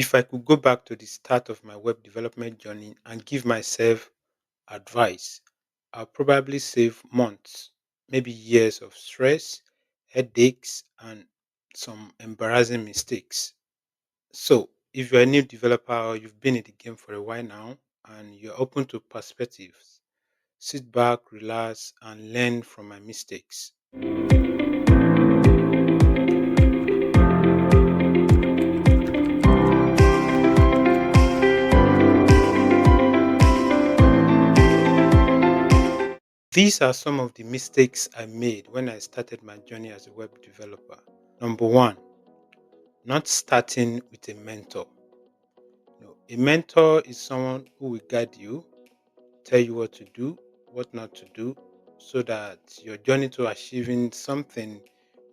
If I could go back to the start of my web development journey and give myself advice, I'll probably save months, maybe years of stress, headaches, and some embarrassing mistakes. So, if you're a new developer or you've been in the game for a while now and you're open to perspectives, sit back, relax, and learn from my mistakes. These are some of the mistakes I made when I started my journey as a web developer. Number one, not starting with a mentor. A mentor is someone who will guide you, tell you what to do, what not to do, so that your journey to achieving something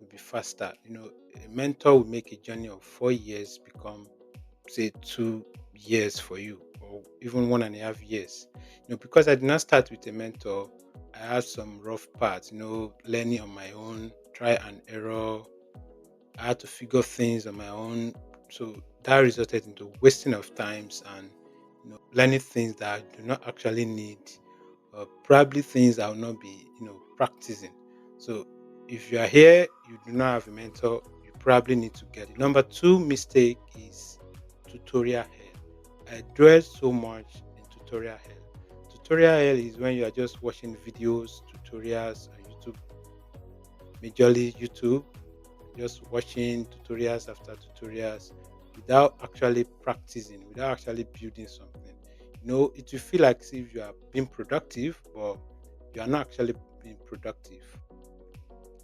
will be faster. A mentor will make a journey of 4 years become, say, 2 years for you, or even 1.5 years. Because I did not start with a mentor, I had some rough parts, learning on my own, try and error. I had to figure things on my own. So that resulted into wasting of times and learning things that I do not actually need, or probably things I will not be practicing. So if you are here, you do not have a mentor, you probably need to get it. Number two mistake is tutorial hell. I dwell so much in tutorial hell. Tutorial hell is when you are just watching videos, tutorials on YouTube, majorly YouTube, just watching tutorials after tutorials without actually practicing, without actually building something. It will feel like as if you are being productive, but you are not actually being productive.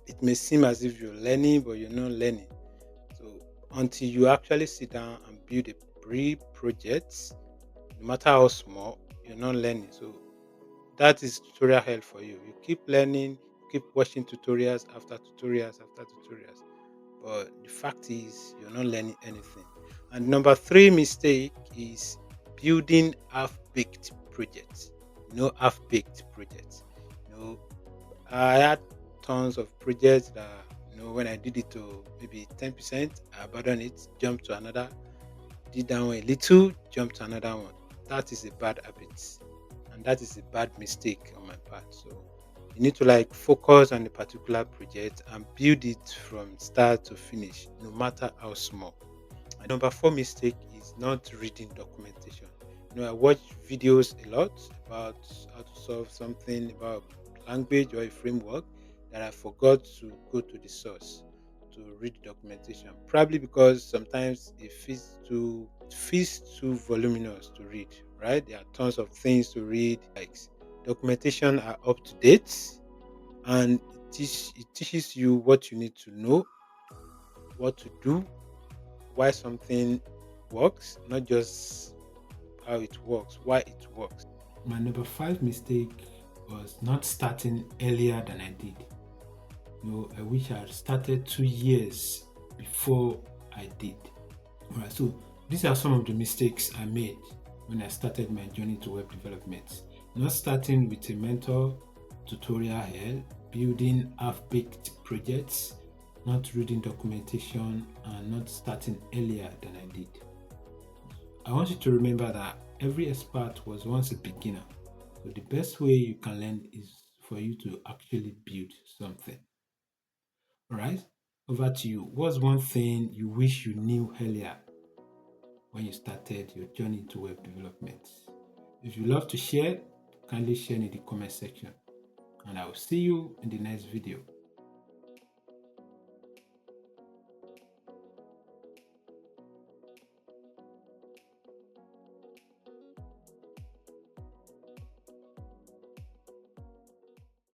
It may seem as if you're learning, but you're not learning. So until you actually sit down and build a pre-project, no matter how small, you're not learning. So that is tutorial hell for you. You keep learning, keep watching tutorials after tutorials after tutorials. But the fact is, you're not learning anything. And number three mistake is building half-baked projects. Half-baked projects. You know, I had tons of projects that when I did it to maybe 10%, I abandoned it, jumped to another, did that one a little, jumped to another one. That is a bad habit, and that is a bad mistake on my part. So you need to focus on a particular project and build it from start to finish, no matter how small. And number four mistake is not reading documentation. I watch videos a lot about how to solve something about language or a framework that I forgot to go to the source to read documentation. Probably because sometimes it feels too voluminous to read, right? There are tons of things to read. Documentation are up to date, and it teaches you what you need to know, what to do, why something works, not just how it works, why it works. My number five mistake was not starting earlier than I did. I wish I had started 2 years before I did. Alright, so these are some of the mistakes I made when I started my journey to web development. Not starting with a mentor, tutorial help, building half-baked projects, not reading documentation, and not starting earlier than I did. I want you to remember that every expert was once a beginner. So the best way you can learn is for you to actually build something. All right? Over to you. What's one thing you wish you knew earlier when you started your journey to web development? If you love to share, kindly share in the comment section. And I will see you in the next video.